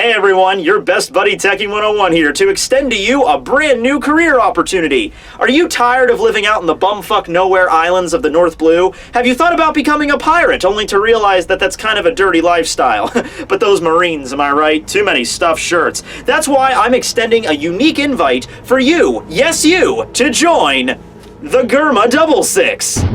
Hey everyone, your best buddy Tekking101 here to extend to you a brand new career opportunity. Are you tired of living out in the bumfuck nowhere islands of the North Blue? Have you thought about becoming a pirate only to realize that that's kind of a dirty lifestyle? But those Marines, am I right? Too many stuffed shirts. That's why I'm extending a unique invite for you, yes you, to join the Germa Double Six.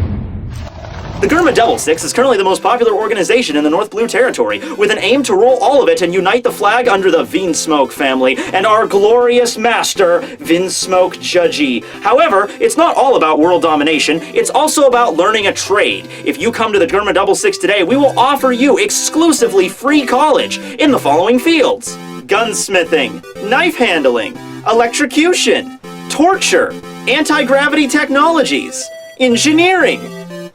The Germa Double Six is currently the most popular organization in the North Blue Territory, with an aim to roll all of it and unite the flag under the Vinsmoke family and our glorious master, Vinsmoke Judgy. However, it's not all about world domination, it's also about learning a trade. If you come to the Germa Double Six today, we will offer you exclusively free college in the following fields: gunsmithing, knife handling, electrocution, torture, anti-gravity technologies, engineering,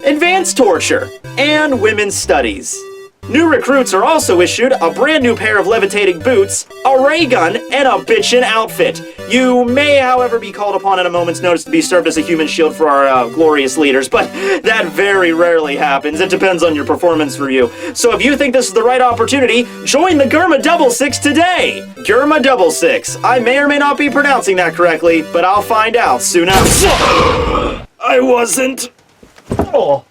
advanced torture, and women's studies. New recruits are also issued a brand new pair of levitating boots, a ray gun, and a bitchin' outfit. You may, however, be called upon at a moment's notice to be served as a human shield for our glorious leaders, but that very rarely happens. It depends on your performance review. So if you think this is the right opportunity, join the Germa Double Six today! Germa Double Six. I may or may not be pronouncing that correctly, but I'll find out soon enough. I wasn't. Oh.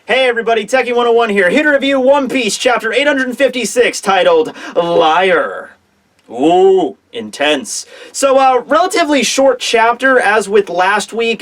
Hey everybody, Tekking101 here to review One Piece Chapter 856, titled Liar. Ooh, intense. So, relatively short chapter, as with last week.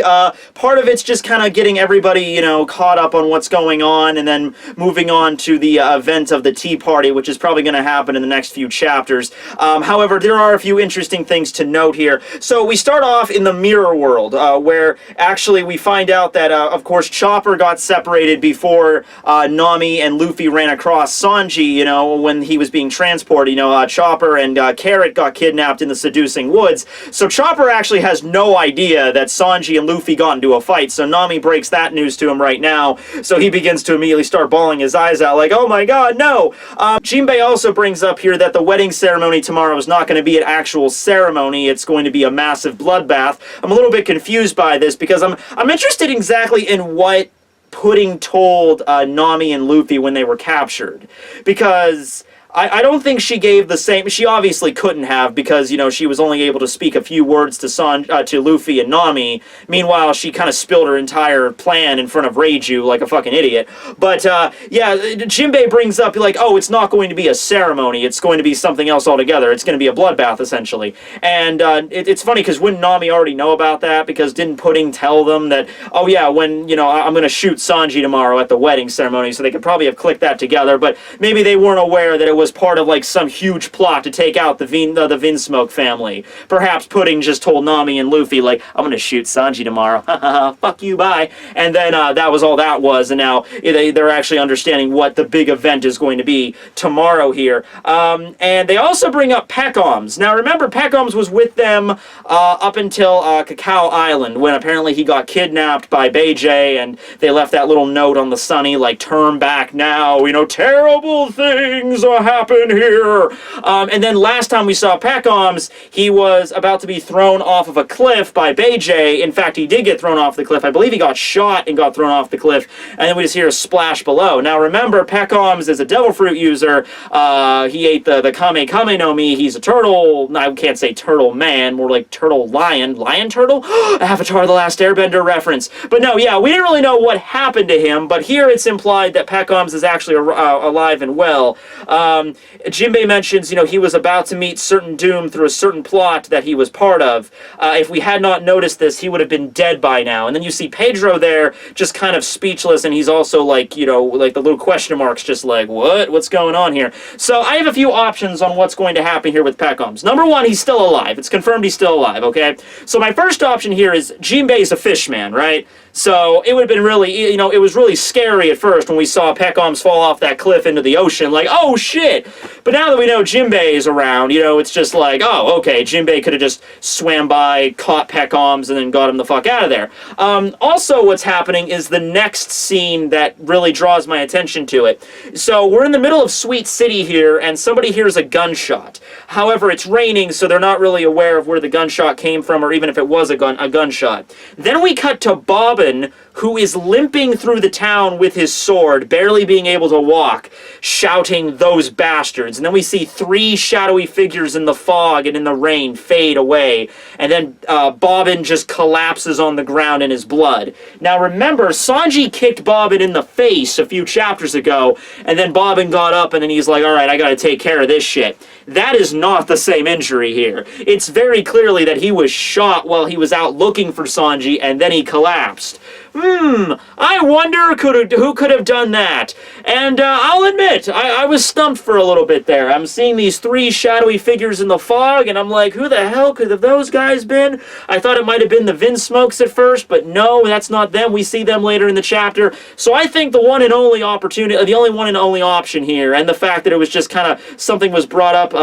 Part of it's just kind of getting everybody, caught up on what's going on, and then moving on to the event of the Tea Party, which is probably going to happen in the next few chapters. However, there are a few interesting things to note here. So, we start off in the Mirror World, where actually we find out that, of course, Chopper got separated before Nami and Luffy ran across Sanji, when he was being transported. Chopper and Carrot got kidnapped in the Seducing Woods. So Chopper actually has no idea that Sanji and Luffy got into a fight, so Nami breaks that news to him right now, so he begins to immediately start bawling his eyes out like, oh my god, no! Jinbei also brings up here that the wedding ceremony tomorrow is not going to be an actual ceremony, it's going to be a massive bloodbath. I'm a little bit confused by this because I'm interested exactly in what Pudding told Nami and Luffy when they were captured, because I don't think she gave the same. She obviously couldn't have, because she was only able to speak a few words to Luffy and Nami. Meanwhile, she kind of spilled her entire plan in front of Reiju like a fucking idiot. But yeah, Jinbei brings up like, oh, it's not going to be a ceremony. It's going to be something else altogether. It's going to be a bloodbath essentially. And it's funny because wouldn't Nami already know about that? Because didn't Pudding tell them that? Oh yeah, when I'm going to shoot Sanji tomorrow at the wedding ceremony. So they could probably have clicked that together. But maybe they weren't aware that it was part of like some huge plot to take out the Vinsmoke family. Perhaps Pudding just told Nami and Luffy like, I'm gonna shoot Sanji tomorrow. Fuck you, bye. And then that was all that was, and now they're actually understanding what the big event is going to be tomorrow here. And they also bring up Pekoms. Now remember, Pekoms was with them up until Cacao Island, when apparently he got kidnapped by Beijay, and they left that little note on the Sunny like, turn back now, terrible things are happening here. And then last time we saw Pekoms, he was about to be thrown off of a cliff by Beijay. In fact, he did get thrown off the cliff. I believe he got shot and got thrown off the cliff, and then we just hear a splash below. Now remember, Pekoms is a devil fruit user. He ate the Kame Kame no Mi. He's a turtle. I can't say turtle man, more like turtle lion. Lion turtle? Avatar: The Last Airbender reference. But no, yeah, we didn't really know what happened to him, but here it's implied that Pekoms is actually alive and well. Jinbei mentions, he was about to meet certain doom through a certain plot that he was part of. If we had not noticed this, he would have been dead by now. And then you see Pedro there, just kind of speechless, and he's also like, like the little question marks, just like, what? What's going on here? So I have a few options on what's going to happen here with Pekoms. Number one, he's still alive. It's confirmed he's still alive, okay? So my first option here is Jinbei's a fish man, right? So it would have been really, you know, it was really scary at first when we saw Pekoms fall off that cliff into the ocean, like, oh shit! But now that we know Jinbei is around, you know, it's just like, oh, okay, Jinbei could have just swam by, caught Pekoms, and then got him the fuck out of there. Also, what's happening is the next scene that really draws my attention to it. So we're in the middle of Sweet City here, and somebody hears a gunshot. However, it's raining, so they're not really aware of where the gunshot came from, or even if it was a gunshot. Then we cut to Bobbin, who is limping through the town with his sword, barely being able to walk, shouting, "Those bastards." And then we see three shadowy figures in the fog and in the rain fade away, and then Bobbin just collapses on the ground in his blood. Now remember, Sanji kicked Bobbin in the face a few chapters ago, and then Bobbin got up and then he's like, alright, I gotta take care of this shit. That is not the same injury here. It's very clearly that he was shot while he was out looking for Sanji, and then he collapsed. I wonder who could have done that. And I'll admit, I was stumped for a little bit there. I'm seeing these three shadowy figures in the fog, and I'm like, who the hell could have those guys been? I thought it might have been the Vinsmokes at first, but no, that's not them. We see them later in the chapter. So I think the one and only opportunity, the only one and only option here, and the fact that it was just kind of something was brought up,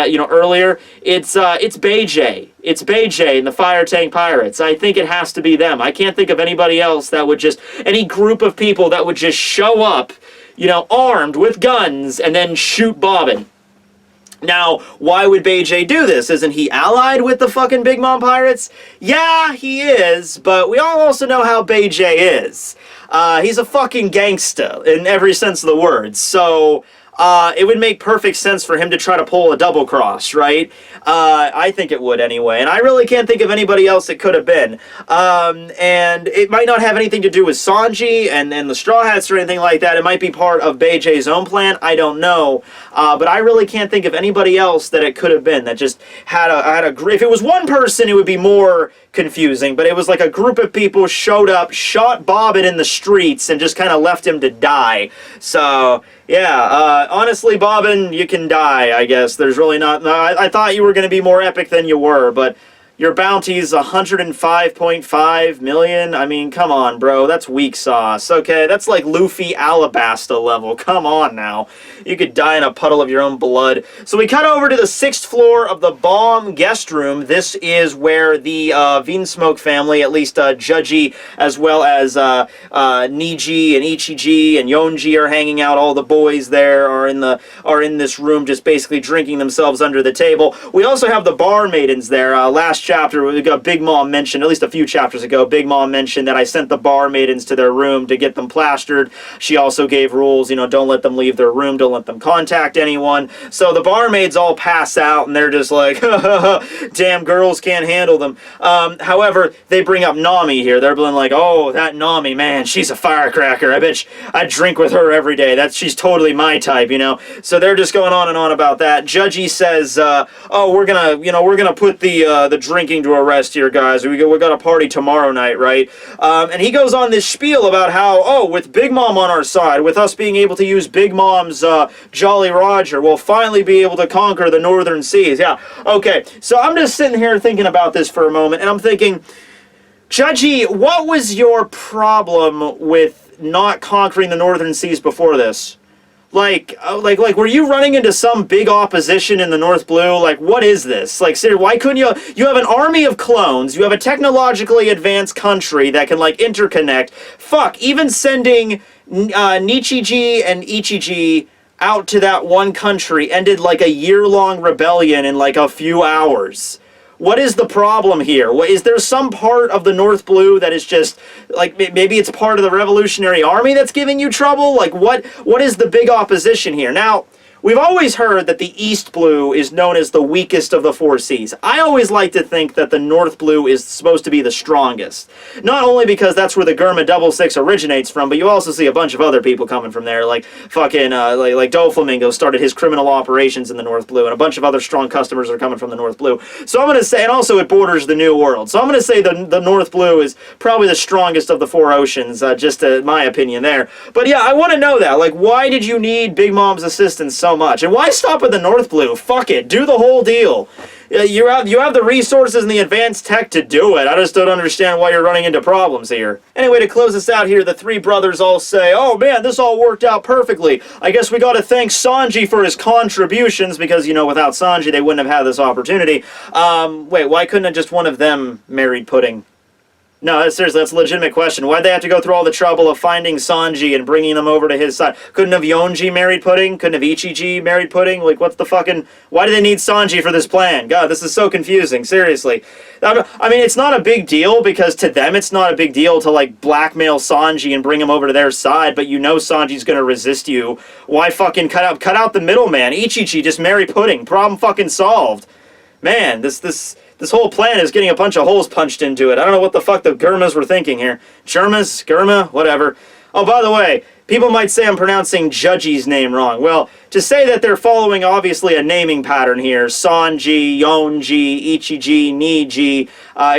you know, earlier, it's Beijay. It's Beijay and the Fire Tank Pirates. I think it has to be them. I can't think of anybody else that would just, any group of people that would just show up, you know, armed with guns and then shoot Bobbin. Now, why would Beijay do this? Isn't he allied with the fucking Big Mom Pirates? Yeah, he is, but we all also know how Beijay is. He's a fucking gangsta in every sense of the word, so it would make perfect sense for him to try to pull a double cross, right? I think it would anyway, and I really can't think of anybody else it could have been. And it might not have anything to do with Sanji and the Straw Hats or anything like that. It might be part of Beijay's own plan. I don't know. But I really can't think of anybody else that it could have been that just had a if it was one person, it would be more confusing, but it was like a group of people showed up, shot Bobbin in the streets, and just kind of left him to die. So yeah, honestly, Bobbin, you can die, I guess. There's really not... No, I thought you were going to be more epic than you were, but your bounty's 105.5 million? I mean, come on, bro. That's weak sauce. Okay, that's like Luffy Alabasta level. Come on now. You could die in a puddle of your own blood. So we cut over to the 6th floor of the Bomb guest room. This is where the Vinsmoke family, at least Judgy, as well as Niji and Ichiji and Yonji are hanging out. All the boys there are in this room just basically drinking themselves under the table. We also have the bar maidens there. Last chapter, we got Big Mom mentioned, at least a few chapters ago, Big Mom mentioned that I sent the bar maidens to their room to get them plastered. She also gave rules, you know, don't let them leave their room, don't let them contact anyone. So the barmaids all pass out, and they're just like, damn, girls can't handle them. However, they bring up Nami here. They're like, oh, that Nami, man, she's a firecracker. I bet I'd drink with her every day. She's totally my type, you know. So they're just going on and on about that. Judgy says, oh, we're gonna put the drinking to a rest here, guys. We got a party tomorrow night, right? And he goes on this spiel about how, oh, with Big Mom on our side, with us being able to use Big Mom's Jolly Roger, we'll finally be able to conquer the Northern Seas. Yeah, okay. So I'm just sitting here thinking about this for a moment, and I'm thinking, Judgy, what was your problem with not conquering the Northern Seas before this? Like, were you running into some big opposition in the North Blue? Like, what is this? Like, seriously, why couldn't you... You have an army of clones. You have a technologically advanced country that can, like, interconnect. Fuck, even sending Nichiji and Ichiji out to that one country ended, like, a year-long rebellion in, like, a few hours. What is the problem here? Is there some part of the North Blue that is just, like, maybe it's part of the Revolutionary Army that's giving you trouble? Like, what is the big opposition here? Now, we've always heard that the East Blue is known as the weakest of the four seas. I always like to think that the North Blue is supposed to be the strongest. Not only because that's where the Germa 66 originates from, but you also see a bunch of other people coming from there, like fucking, like Doflamingo started his criminal operations in the North Blue, and a bunch of other strong customers are coming from the North Blue. So I'm going to say, and also it borders the New World, so I'm going to say the North Blue is probably the strongest of the four oceans, just my opinion there. But yeah, I want to know that. Like, why did you need Big Mom's assistance so much. And why stop at the North Blue? Fuck it, do the whole deal. You have the resources and the advanced tech to do it. I just don't understand why you're running into problems here. Anyway, to close us out here, the three brothers all say, oh man, this all worked out perfectly. I guess we gotta thank Sanji for his contributions, because, you know, without Sanji, they wouldn't have had this opportunity. Wait, why couldn't just one of them married Pudding? No, seriously, that's a legitimate question. Why'd they have to go through all the trouble of finding Sanji and bringing them over to his side? Couldn't have Yonji married Pudding? Couldn't have Ichiji married Pudding? Like, what's the fucking... Why do they need Sanji for this plan? God, this is so confusing, seriously. I mean, it's not a big deal, because to them it's not a big deal to, like, blackmail Sanji and bring him over to their side, but you know Sanji's gonna resist you. Why fucking cut out the middleman? Ichiji, just marry Pudding. Problem fucking solved. Man, this whole plan is getting a bunch of holes punched into it. I don't know what the fuck the Gurmas were thinking here. Germas? Gurma? Whatever. Oh, by the way, people might say I'm pronouncing Judgy's name wrong. Well, to say that they're following, obviously, a naming pattern here. Sanji, Yonji, Ichiji, Niji.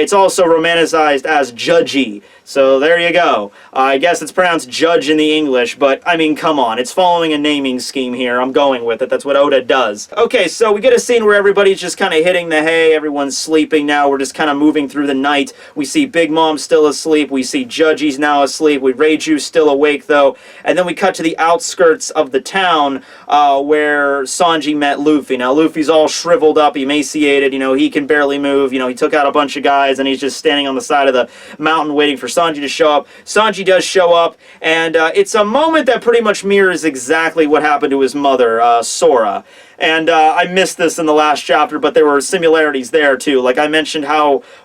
It's also romanticized as Judgy. So there you go. I guess it's pronounced Judge in the English, but I mean, come on. It's following a naming scheme here. I'm going with it. That's what Oda does. Okay, so we get a scene where everybody's just kind of hitting the hay. Everyone's sleeping now. We're just kind of moving through the night. We see Big Mom still asleep. We see Judgy's now asleep. Reiju still awake, though. And then we cut to the outskirts of the town where Sanji met Luffy. Now, Luffy's all shriveled up, emaciated. You know, he can barely move. You know, he took out a bunch of guys, and he's just standing on the side of the mountain waiting for Sanji to show up. Sanji does show up, and it's a moment that pretty much mirrors exactly what happened to his mother, Sora. And I missed this in the last chapter, but there were similarities there, too. Like, I mentioned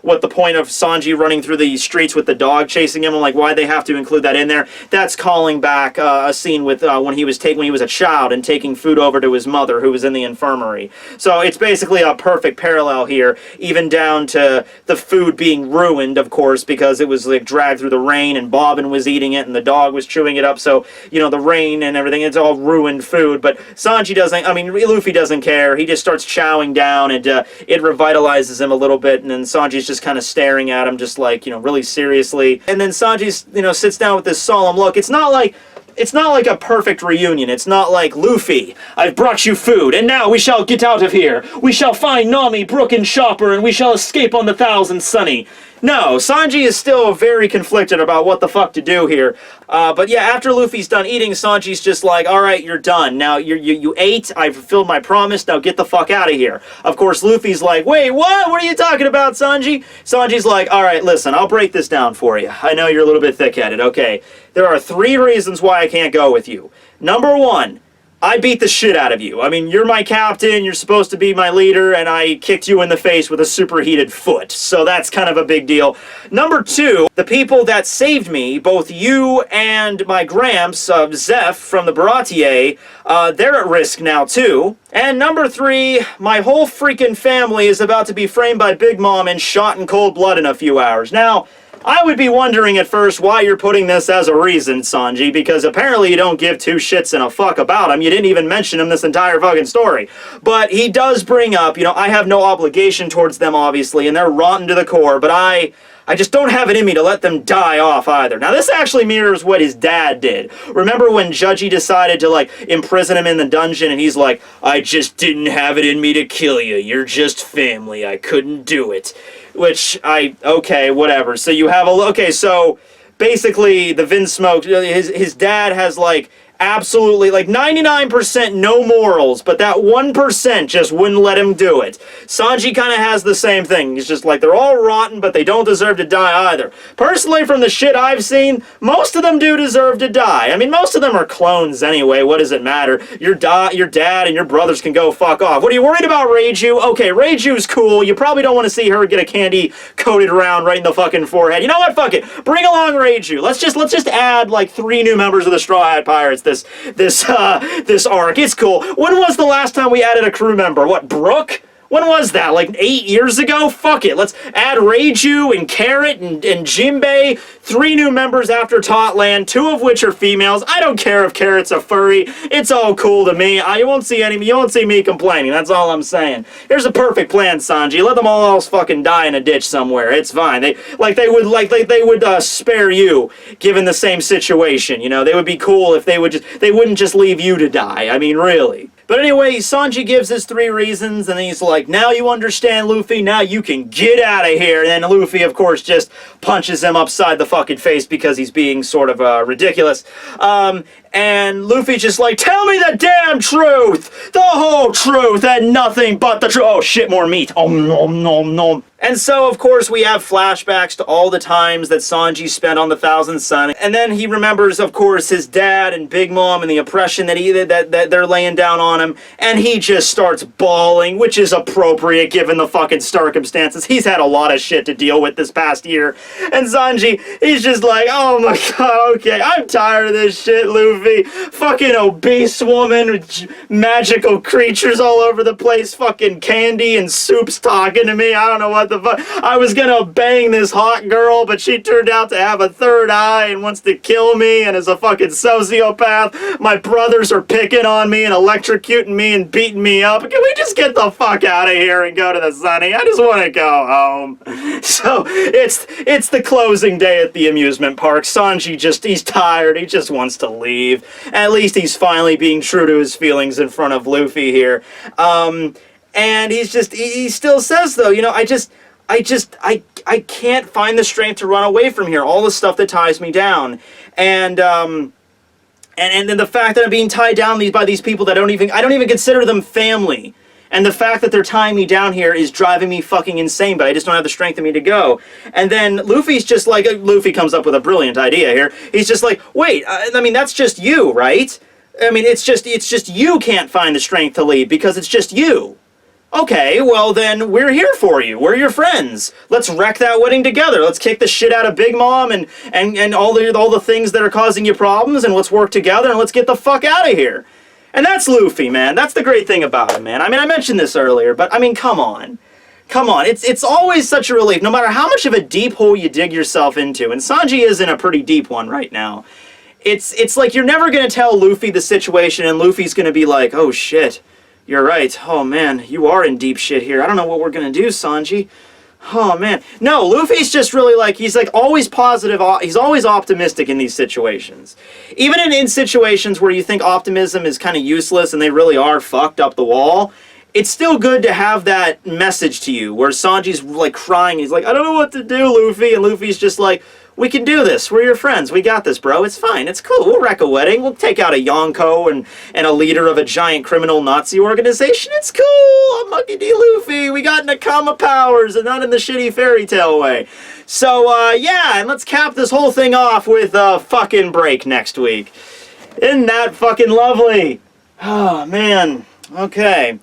what the point of Sanji running through the streets with the dog chasing him, and, like, why they have to include that in there. That's calling back a scene with when he was a child and taking food over to his mother, who was in the infirmary. So it's basically a perfect parallel here, even down to the food being ruined, of course, because it was, like, dragged through the rain, and Bobbin was eating it, and the dog was chewing it up, so, you know, the rain and everything, it's all ruined food. But Sanji doesn't, I mean, Luffy doesn't care. He just starts chowing down, and it revitalizes him a little bit, and then Sanji's just kind of staring at him, just like, you know, really seriously. And then Sanji's, you know, sits down with this solemn look. It's not like a perfect reunion. It's not like, Luffy, I've brought you food, and now we shall get out of here. We shall find Nami, Brook, and Chopper, and we shall escape on the Thousand Sunny. No, Sanji is still very conflicted about what the fuck to do here. But yeah, after Luffy's done eating, Sanji's just like, alright, you're done. Now, you ate, I fulfilled my promise, now get the fuck out of here. Of course, Luffy's like, wait, what? What are you talking about, Sanji? Sanji's like, alright, listen, I'll break this down for you. I know you're a little bit thick-headed, okay. There are 3 reasons why I can't go with you. Number 1, I beat the shit out of you. I mean, you're my captain, you're supposed to be my leader, and I kicked you in the face with a superheated foot. So that's kind of a big deal. Number 2, the people that saved me, both you and my Gramps, Zeph from the Baratier, they're at risk now too. And number 3, my whole freaking family is about to be framed by Big Mom and shot in cold blood in a few hours. Now, I would be wondering at first why you're putting this as a reason, Sanji, because apparently you don't give 2 shits and a fuck about him. You didn't even mention him this entire fucking story. But he does bring up, you know, I have no obligation towards them, obviously, and they're rotten to the core, but I just don't have it in me to let them die off either. Now, this actually mirrors what his dad did. Remember when Judgy decided to, like, imprison him in the dungeon, and he's like, I just didn't have it in me to kill you. You're just family. I couldn't do it. Which, okay, whatever. So you have okay, so basically the Vinsmoke, his dad has, like, absolutely, like, 99% no morals, but that 1% just wouldn't let him do it. Sanji kind of has the same thing. He's just like, they're all rotten, but they don't deserve to die either. Personally, from the shit I've seen, most of them do deserve to die. I mean, most of them are clones anyway. What does it matter? Your dad and your brothers can go fuck off. What are you worried about, Reiju? Okay, Reiju's cool. You probably don't want to see her get a candy coated around right in the fucking forehead. You know what? Fuck it. Bring along Reiju. Let's just add, like, 3 new members of the Straw Hat Pirates this arc. It's cool. When was the last time we added a crew member? What, Brook? When was that? Like 8 years ago? Fuck it. Let's add Reiju and Carrot and Jinbei. 3 new members after Totland, 2 of which are females. I don't care if Carrot's a furry. It's all cool to me. You won't see me complaining. That's all I'm saying. Here's a perfect plan, Sanji. Let them all else fucking die in a ditch somewhere. It's fine. They would spare you given the same situation. You know, they would be cool if they wouldn't just leave you to die. I mean, really. But anyway, Sanji gives his 3 reasons, and he's like, now you understand, Luffy, now you can get out of here. And then Luffy, of course, just punches him upside the fucking face because he's being sort of ridiculous. And Luffy's just like, tell me the damn truth! The whole truth and nothing but the truth! Oh shit, more meat. Oh, nom, nom, nom. And so, of course, we have flashbacks to all the times that Sanji spent on the Thousand Sun. And then he remembers, of course, his dad and Big Mom and the oppression that they're laying down on him. And he just starts bawling, which is appropriate given the fucking circumstances. He's had a lot of shit to deal with this past year. And Sanji, he's just like, oh my god, okay, I'm tired of this shit, Luffy. Fucking obese woman with magical creatures all over the place. Fucking candy and soups talking to me. I don't know what the fuck. I was gonna bang this hot girl, but she turned out to have a third eye and wants to kill me and is a fucking sociopath. My brothers are picking on me and electrocuting me and beating me up. Can we just get the fuck out of here and go to the sunny? I just want to go home. So it's the closing day at the amusement park. Sanji he's tired. He just wants to leave. At least he's finally being true to his feelings in front of Luffy here. And he still says though, you know, I can't find the strength to run away from here. All the stuff that ties me down. And then the fact that I'm being tied down by these people that I don't even consider them family. And the fact that they're tying me down here is driving me fucking insane, but I just don't have the strength in me to go. And then Luffy's just like, Luffy comes up with a brilliant idea here. He's just like, wait, I mean, that's just you, right? I mean, it's just you can't find the strength to leave because it's just you. Okay, well then, we're here for you. We're your friends. Let's wreck that wedding together. Let's kick the shit out of Big Mom and all the things that are causing you problems, and let's work together and let's get the fuck out of here. And that's Luffy, man. That's the great thing about him, man. I mean, I mentioned this earlier, but I mean, come on. Come on. It's always such a relief, no matter how much of a deep hole you dig yourself into, and Sanji is in a pretty deep one right now. It's like you're never going to tell Luffy the situation, and Luffy's going to be like, oh shit. You're right. Oh, man, you are in deep shit here. I don't know what we're gonna do, Sanji. Oh, man. No, Luffy's just really like, he's like always positive. He's always optimistic in these situations. Even in situations where you think optimism is kind of useless and they really are fucked up the wall, it's still good to have that message to you where Sanji's like crying. He's like, I don't know what to do, Luffy. And Luffy's just like, we can do this. We're your friends. We got this, bro. It's fine. It's cool. We'll wreck a wedding. We'll take out a Yonko and a leader of a giant criminal Nazi organization. It's cool. I'm Monkey D. Luffy. We got Nakama powers and not in the shitty fairy tale way. So, yeah, and let's cap this whole thing off with a fucking break next week. Isn't that fucking lovely? Oh, man. Okay.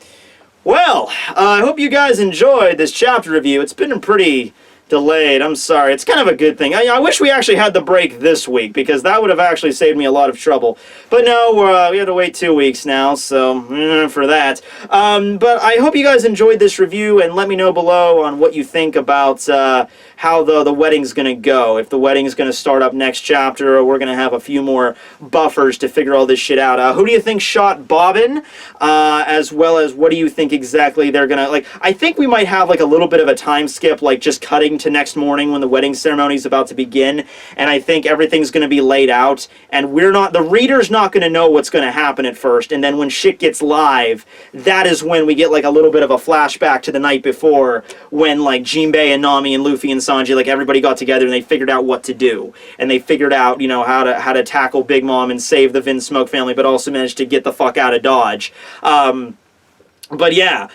Well, I hope you guys enjoyed this chapter review. It's been a pretty delayed. I'm sorry. It's kind of a good thing. I wish we actually had the break this week because that would have actually saved me a lot of trouble. But no, we had to wait 2 weeks now, so for that. But I hope you guys enjoyed this review and let me know below on what you think about how the wedding's going to go. If the wedding's going to start up next chapter or we're going to have a few more buffers to figure all this shit out. Who do you think shot Bobbin? As well as what do you think exactly they're going to... Like, I think we might have like a little bit of a time skip, like just cutting to next morning when the wedding ceremony is about to begin, and I think everything's going to be laid out, and the reader's not going to know what's going to happen at first, and then when shit gets live, that is when we get like a little bit of a flashback to the night before, when like Jinbei and Nami and Luffy and Sanji, like everybody got together and they figured out what to do, and they figured out, you know, how to tackle Big Mom and save the Vinsmoke family, but also managed to get the fuck out of Dodge. But yeah,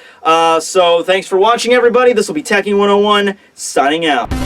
so thanks for watching, everybody. This will be Tekking101, signing out.